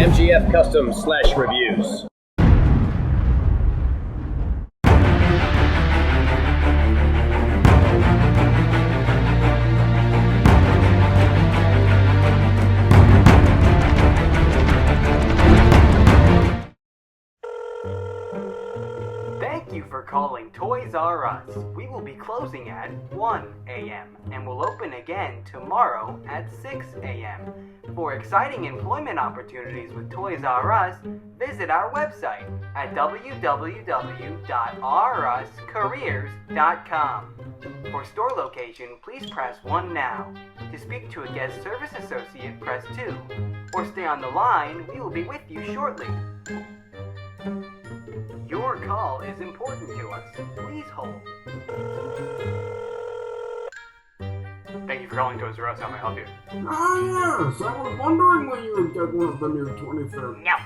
MGF Custom/Reviews. Thank you for calling Toys R Us. We will be closing at 1 a.m. and will open again tomorrow at 6 a.m. For exciting employment opportunities with Toys R Us, visit our website at www.ruscareers.com. For store location, please press 1 now. To speak to a guest service associate, press 2. Or stay on the line, we will be with you shortly. Your call is important to us. Please hold. Thank you for calling Toys R Us. How may I help you? Ah, yes. I was wondering when you would get one of the new 25th. No.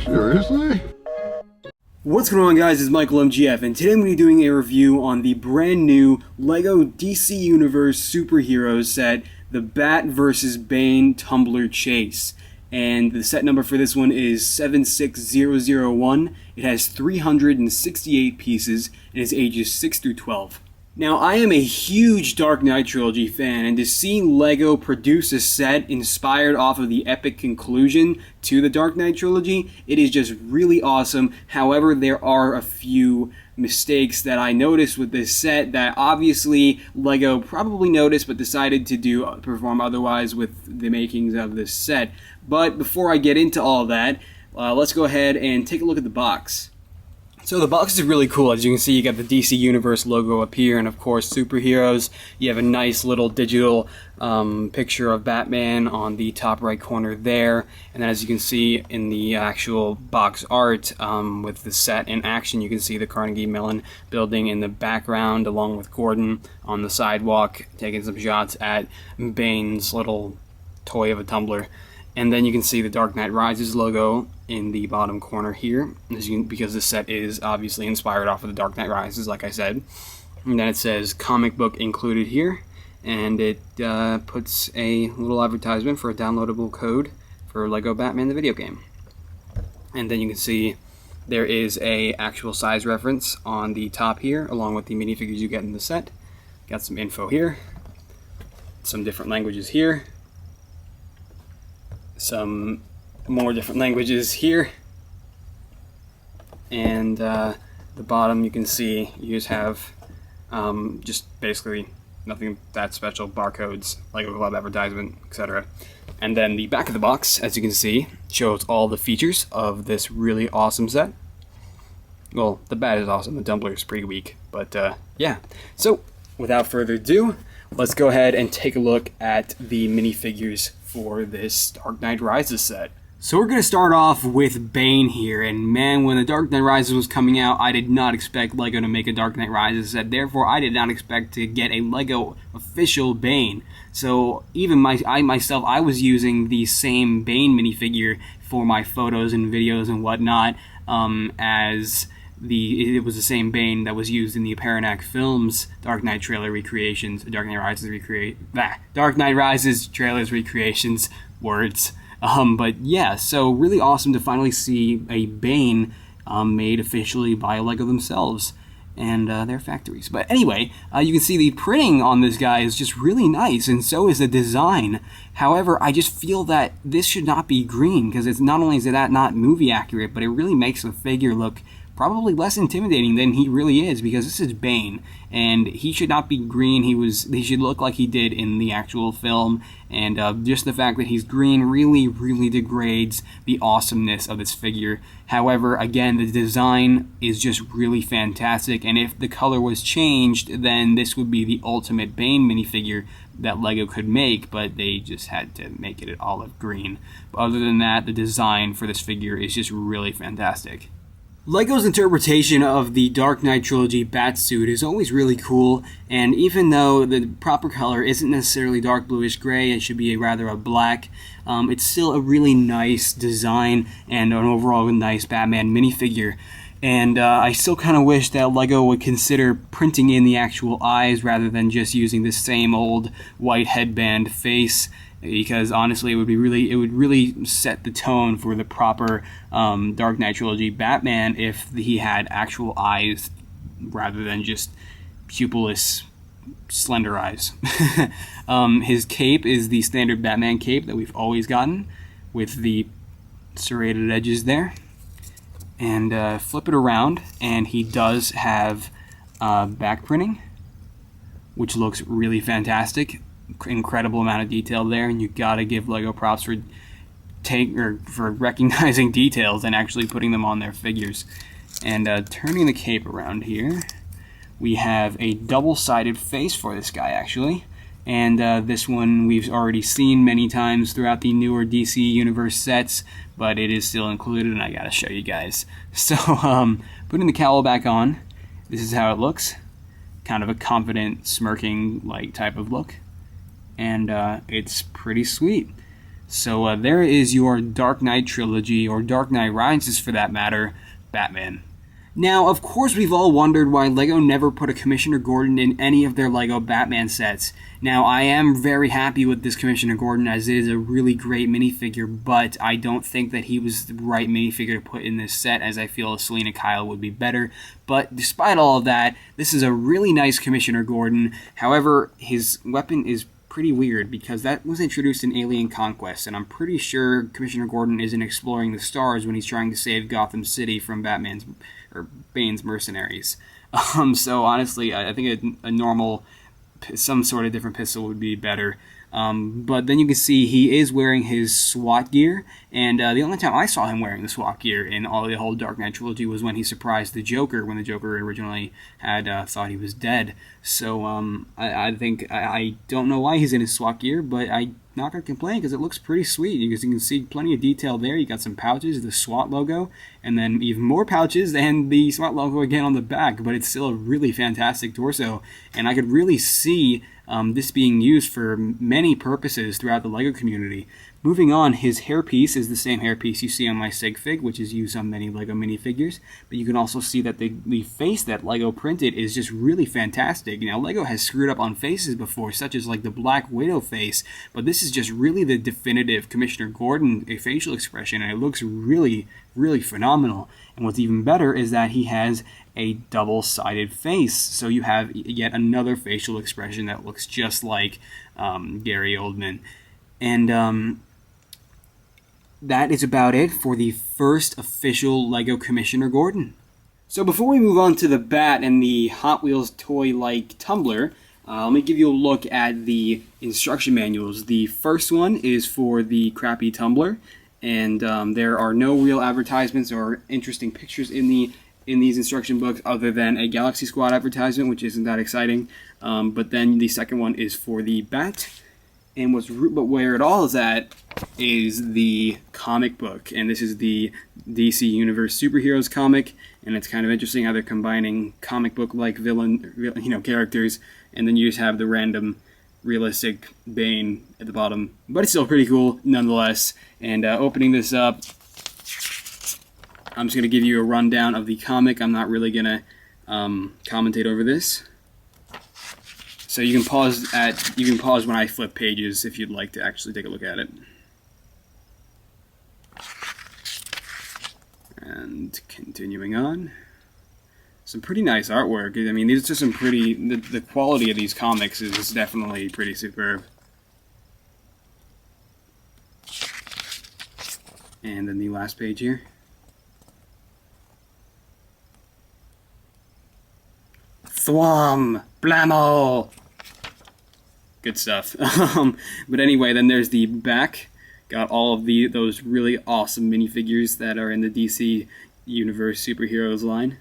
Seriously? What's going on, guys? It's Michael MGF, and today I'm going to be doing a review on the brand new LEGO DC Universe Superheroes set, the Bat vs. Bane Tumbler Chase. And the set number for this one is 76001. It has 368 pieces and is ages 6 through 12. Now, I am a huge Dark Knight Trilogy fan, and to see LEGO produce a set inspired off of the epic conclusion to the Dark Knight Trilogy, it is just really awesome. However, there are a few mistakes that I noticed with this set that obviously LEGO probably noticed but decided to perform otherwise with the makings of this set. But before I get into all that, let's go ahead and take a look at the box. So the box is really cool. As you can see, you got the DC Universe logo up here, and of course superheroes. You have a nice little digital picture of Batman on the top right corner there, and then as you can see in the actual box art with the set in action, you can see the Carnegie Mellon building in the background along with Gordon on the sidewalk taking some shots at Bane's little toy of a tumbler. And then you can see the Dark Knight Rises logo in the bottom corner here, because this set is obviously inspired off of the Dark Knight Rises, like I said. And then it says comic book included here, and it puts a little advertisement for a downloadable code for LEGO Batman the video game. And then you can see there is a actual size reference on the top here, along with the minifigures you get in the set. Got some info here, some different languages here, some more different languages here, and the bottom you can see you just have just basically nothing that special, barcodes, LEGO Club advertisement, etc. And then the back of the box, as you can see, shows all the features of this really awesome set. Well, the Bat is awesome, the Tumbler is pretty weak, but yeah. So without further ado, let's go ahead and take a look at the minifigures for this Dark Knight Rises set. So we're going to start off with Bane here, and man, when the Dark Knight Rises was coming out, I did not expect LEGO to make a Dark Knight Rises set, therefore I did not expect to get a LEGO official Bane. So even I myself was using the same Bane minifigure for my photos and videos and whatnot, as it was the same Bane that was used in the Apparent Films Dark Knight trailer recreations, Dark Knight Rises trailers recreations, words. But yeah, so really awesome to finally see a Bane made officially by LEGO themselves and their factories. But anyway, you can see the printing on this guy is just really nice, and so is the design. However, I just feel that this should not be green, because it's not only is that not movie accurate, but it really makes the figure look probably less intimidating than he really is, because this is Bane, and he should not be green. He should look like he did in the actual film, and just the fact that he's green really degrades the awesomeness of this figure. However, again, the design is just really fantastic, and if the color was changed, then this would be the ultimate Bane minifigure that LEGO could make, but they just had to make it an olive green. But other than that, the design for this figure is just really fantastic. LEGO's interpretation of the Dark Knight Trilogy Batsuit is always really cool, and even though the proper color isn't necessarily dark bluish gray, it should be rather a black, it's still a really nice design and an overall nice Batman minifigure. And I still kind of wish that LEGO would consider printing in the actual eyes rather than just using the same old white headband face, because honestly it would really set the tone for the proper Dark Knight trilogy Batman if he had actual eyes rather than just pupilless slender eyes. His cape is the standard Batman cape that we've always gotten with the serrated edges there. And flip it around, and he does have back printing, which looks really fantastic. Incredible amount of detail there, and you gotta give LEGO props for recognizing details and actually putting them on their figures. And turning the cape around here, we have a double-sided face for this guy actually. And this one we've already seen many times throughout the newer DC Universe sets, but it is still included, and I gotta show you guys. So, putting the cowl back on, this is how it looks. Kind of a confident, smirking like type of look. And it's pretty sweet. So there is your Dark Knight trilogy, or Dark Knight Rises for that matter, Batman. Now, of course, we've all wondered why LEGO never put a Commissioner Gordon in any of their LEGO Batman sets. Now, I am very happy with this Commissioner Gordon, as it is a really great minifigure, but I don't think that he was the right minifigure to put in this set, as I feel Selina Kyle would be better. But despite all of that, this is a really nice Commissioner Gordon. However, his weapon is pretty weird, because that was introduced in Alien Conquest, and I'm pretty sure Commissioner Gordon isn't exploring the stars when he's trying to save Gotham City from Bane's mercenaries. So honestly, I think a normal, some sort of different pistol would be better. But then you can see he is wearing his SWAT gear, and the only time I saw him wearing the SWAT gear in all the whole Dark Knight trilogy was when he surprised the Joker, when the Joker originally had thought he was dead. So I think, I don't know why he's in his SWAT gear, but I'm not going to complain because it looks pretty sweet. You can see plenty of detail there. You got some pouches, the SWAT logo, and then even more pouches and the SWAT logo again on the back, but it's still a really fantastic torso, and I could really see this being used for many purposes throughout the LEGO community. Moving on, his hairpiece is the same hairpiece you see on my Sig Fig, which is used on many LEGO minifigures, but you can also see that the face that LEGO printed is just really fantastic. Now, LEGO has screwed up on faces before, such as like the Black Widow face, but this is just really the definitive Commissioner Gordon facial expression, and it looks really, really phenomenal. And what's even better is that he has a double-sided face, so you have yet another facial expression that looks just like Gary Oldman. And that is about it for the first official LEGO Commissioner Gordon. So before we move on to the Bat and the Hot Wheels toy-like Tumbler, let me give you a look at the instruction manuals. The first one is for the crappy Tumbler, and there are no real advertisements or interesting pictures in these instruction books other than a Galaxy Squad advertisement, which isn't that exciting. But then the second one is for the Bat. And but where it all is at is the comic book, and this is the DC Universe Superheroes comic, and it's kind of interesting how they're combining comic book-like villain, characters, and then you just have the random realistic Bane at the bottom, but it's still pretty cool nonetheless. And opening this up, I'm just going to give you a rundown of the comic. I'm not really going to commentate over this. So you can pause when I flip pages if you'd like to actually take a look at it. And continuing on, some pretty nice artwork. I mean, these are some pretty. The quality of these comics is definitely pretty superb. And then the last page here. Thwom! Blammo! Good stuff. But anyway, then there's the back. Got all of those really awesome minifigures that are in the DC Universe Superheroes line.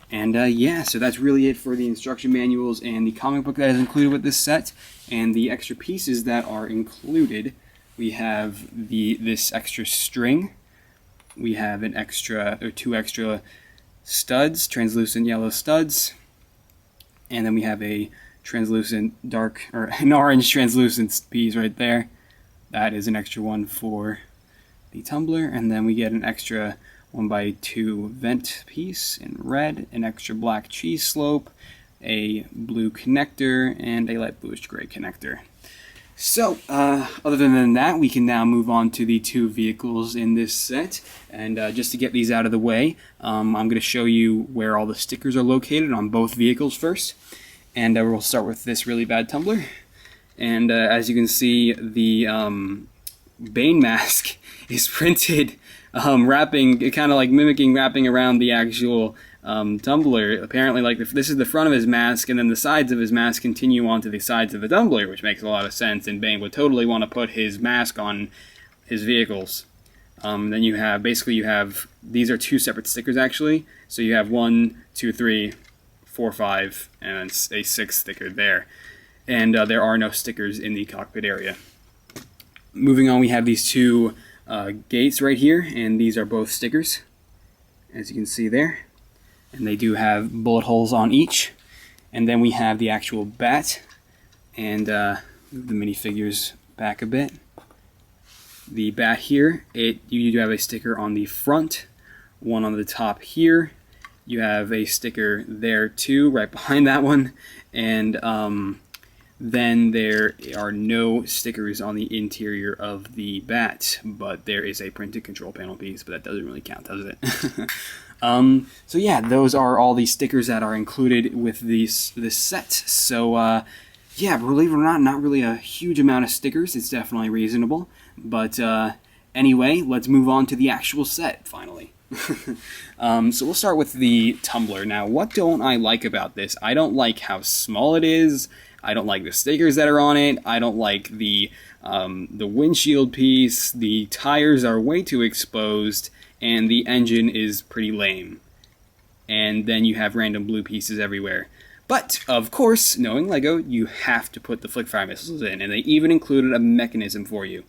And yeah, so that's really it for the instruction manuals and the comic book that is included with this set. And the extra pieces that are included, we have this extra string. We have two extra studs, translucent yellow studs. And then we have a translucent an orange translucent piece right there. That is an extra one for the Tumbler. And then we get an extra 1x2 vent piece in red, an extra black cheese slope, a blue connector, and a light bluish gray connector. So, other than that, we can now move on to the two vehicles in this set. And just to get these out of the way, I'm going to show you where all the stickers are located on both vehicles first. And we'll start with this really bad Tumbler. And as you can see, the Bane mask is printed, wrapping, kind of like mimicking wrapping around the actual Tumbler. Apparently, like this is the front of his mask, and then the sides of his mask continue onto the sides of the Tumbler, which makes a lot of sense. And Bane would totally want to put his mask on his vehicles. Then you have these are two separate stickers actually. So you have 1, 2, 3, 4, 5, and a 6th sticker there. And there are no stickers in the cockpit area. Moving on, we have these two gates right here, and these are both stickers, as you can see there. And they do have bullet holes on each. And then we have the actual bat, and move the minifigures back a bit. The bat here, you do have a sticker on the front, one on the top here. You have a sticker there too, right behind that one, and then there are no stickers on the interior of the bat, but there is a printed control panel piece, but that doesn't really count, does it? So yeah, those are all the stickers that are included with this set. So yeah, believe it or not really a huge amount of stickers. It's definitely reasonable. But anyway, let's move on to the actual set, finally. So we'll start with the Tumbler. Now, what don't I like about this? I don't like how small it is. I don't like the stickers that are on it. I don't like the windshield piece. The tires are way too exposed, and the engine is pretty lame. And then you have random blue pieces everywhere. But, of course, knowing LEGO, you have to put the flick-fire missiles in, and they even included a mechanism for you.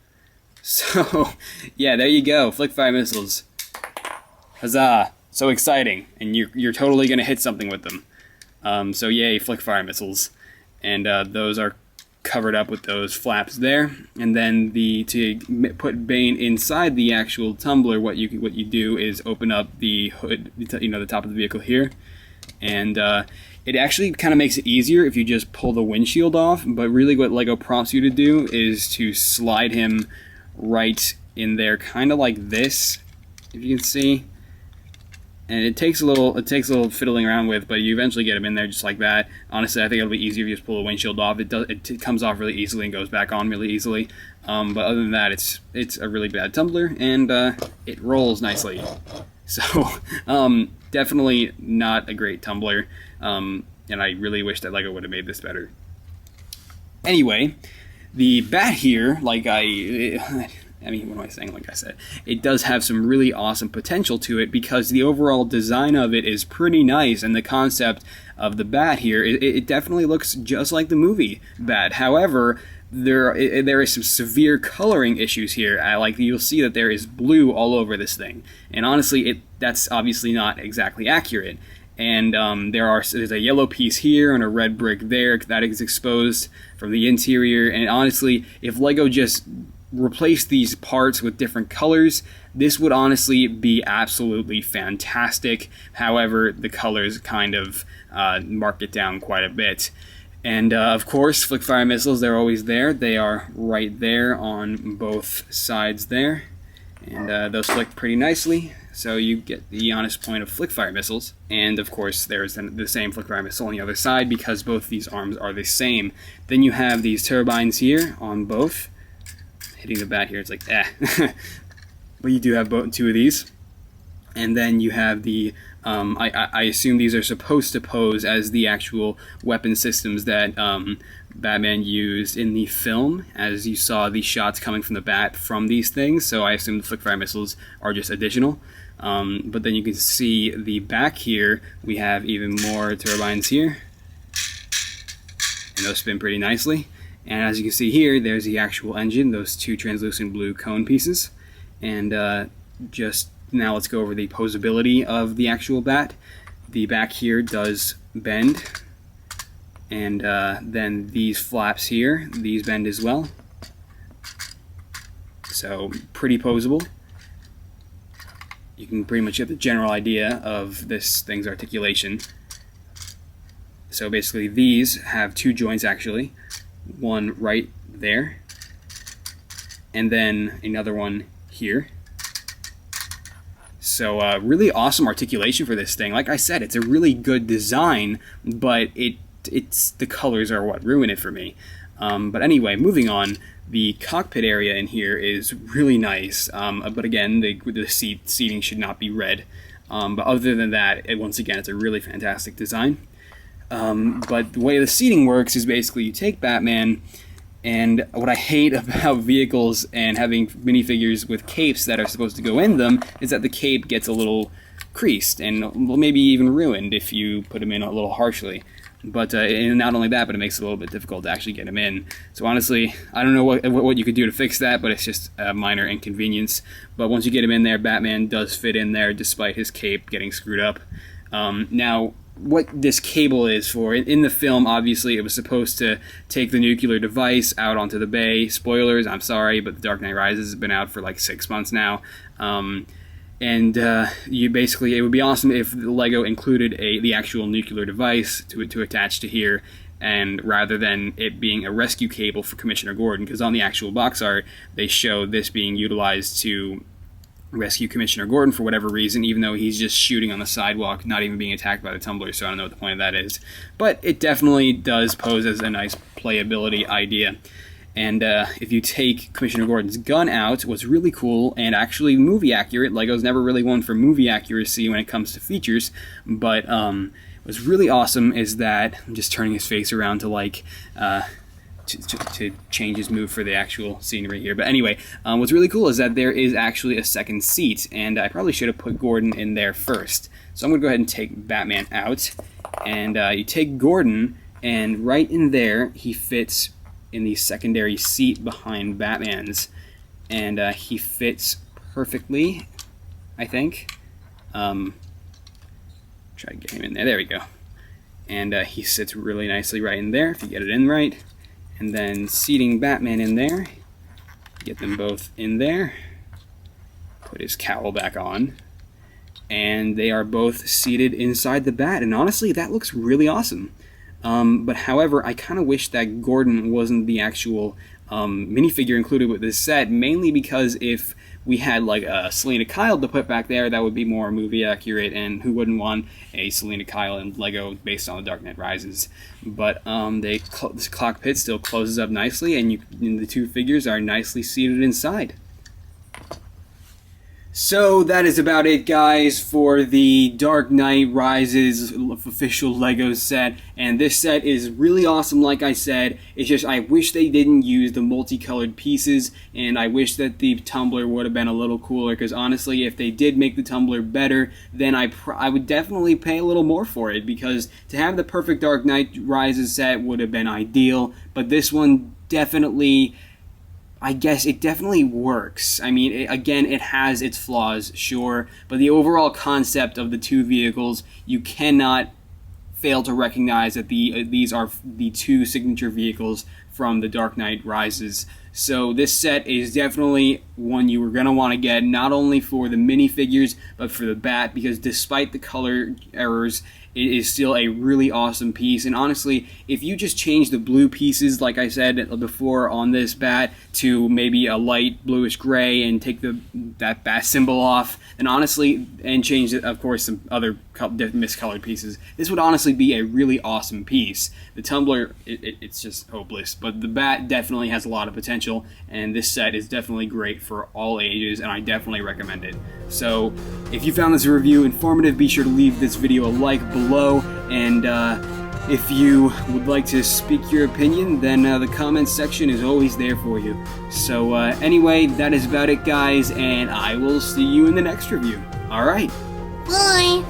So, yeah, there you go, flick-fire missiles. Huzzah! So exciting, and you're totally going to hit something with them. So yay, flick-fire missiles. And those are covered up with those flaps there. And then to put Bane inside the actual Tumbler, what you do is open up the hood, the top of the vehicle here, and it actually kind of makes it easier if you just pull the windshield off. But really, what LEGO prompts you to do is to slide him right in there, kind of like this, if you can see. And it takes a little fiddling around with, but you eventually get him in there just like that. Honestly, I think it'll be easier if you just pull the windshield off. It comes off really easily and goes back on really easily. But other than that, it's a really bad Tumbler, and it rolls nicely. So definitely not a great Tumbler, and I really wish that LEGO would have made this better. Anyway, the bat here, what am I saying? Like I said, it does have some really awesome potential to it, because the overall design of it is pretty nice, and the concept of the bat here, it definitely looks just like the movie Bat. However, there is some severe coloring issues here. You'll see that there is blue all over this thing, and honestly, that's obviously not exactly accurate. And there's a yellow piece here and a red brick there that is exposed from the interior. And honestly, if LEGO just replace these parts with different colors, this would honestly be absolutely fantastic. However, the colors kind of mark it down quite a bit. And of course, flick-fire missiles, they're always there. They are right there on both sides there, and those flick pretty nicely, so you get the honest point of flick-fire missiles. And of course, there's the same flick-fire missile on the other side, because both these arms are the same. Then you have these turbines here on both. Hitting the bat here, it's like, but you do have two of these. And then you have the, I assume these are supposed to pose as the actual weapon systems that Batman used in the film, as you saw the shots coming from the bat from these things. So I assume the flick-fire missiles are just additional. But then you can see the back here, we have even more turbines here, and those spin pretty nicely. And as you can see here, there's the actual engine, those two translucent blue cone pieces. And just now let's go over the posability of the actual bat. The back here does bend, and then these flaps here, these bend as well. So pretty posable. you can pretty much get the general idea of this thing's articulation. So basically these have 2 joints actually, one right there, and then another one here. So really awesome articulation for this thing. Like I said, it's a really good design, but it's the colors are what ruin it for me. But anyway, moving on, the cockpit area in here is really nice. But again, the seating should not be red. But other than that, once again, it's a really fantastic design. But the way the seating works is basically you take Batman, and what I hate about vehicles and having minifigures with capes that are supposed to go in them is that the cape gets a little creased and maybe even ruined if you put them in a little harshly. But and not only that, but it makes it a little bit difficult to actually get them in. So honestly, I don't know what you could do to fix that, but it's just a minor inconvenience. But once you get him in there, Batman does fit in there despite his cape getting screwed up. Now, what this cable is for, in the film, obviously, it was supposed to take the nuclear device out onto the bay. Spoilers, I'm sorry, but The Dark Knight Rises has been out for like 6 months now. You basically, it would be awesome if the Lego included the actual nuclear device to attach to here, and rather than it being a rescue cable for Commissioner Gordon, because on the actual box art, they show this being utilized to rescue Commissioner Gordon for whatever reason, even though he's just shooting on the sidewalk, not even being attacked by the Tumbler, so I don't know what the point of that is. But it definitely does pose as a nice playability idea. And if you take Commissioner Gordon's gun out, what's really cool and actually movie accurate, Lego's never really won for movie accuracy when it comes to features, but what's really awesome is that, I'm just turning his face around to like to change his move for the actual scenery here. But anyway, what's really cool is that there is actually a second seat, and I probably should have put Gordon in there first. So I'm going to go ahead and take Batman out, and you take Gordon, and right in there he fits in the secondary seat behind Batman's, and he fits perfectly, I think. Try to get him in there. There we go. And he sits really nicely right in there if you get it in right. And then seating Batman in there, get them both in there, put his cowl back on, and they are both seated inside the bat, and honestly, that looks really awesome. But however, I kind of wish that Gordon wasn't the actual minifigure included with this set, mainly because if we had like a Selena Kyle to put back there, that would be more movie accurate, and who wouldn't want a Selena Kyle in Lego based on The Dark Knight Rises? But this cockpit still closes up nicely, and the 2 figures are nicely seated inside. So that is about it, guys, for the Dark Knight Rises official Lego set. And this set is really awesome, like I said. It's just I wish they didn't use the multicolored pieces, and I wish that the Tumbler would have been a little cooler, because honestly, if they did make the Tumbler better, then I would definitely pay a little more for it, because to have the perfect Dark Knight Rises set would have been ideal, but this one definitely, I guess it definitely works. I mean, again, it has its flaws, sure, but the overall concept of the 2 vehicles, you cannot fail to recognize that these are the 2 signature vehicles from The Dark Knight Rises. So this set is definitely one you were going to want to get, not only for the minifigures, but for the bat, because despite the color errors, it is still a really awesome piece. And honestly, if you just change the blue pieces, like I said before on this bat, to maybe a light bluish gray and take that bat symbol off, and honestly, and change, of course, some other miscolored pieces, this would honestly be a really awesome piece. The Tumbler, it's just hopeless, but the bat definitely has a lot of potential, and this set is definitely great for all ages, and I definitely recommend it. So, if you found this review informative, be sure to leave this video a like below, and if you would like to speak your opinion, then the comments section is always there for you. So anyway, that is about it, guys, and I will see you in the next review. Alright. Bye.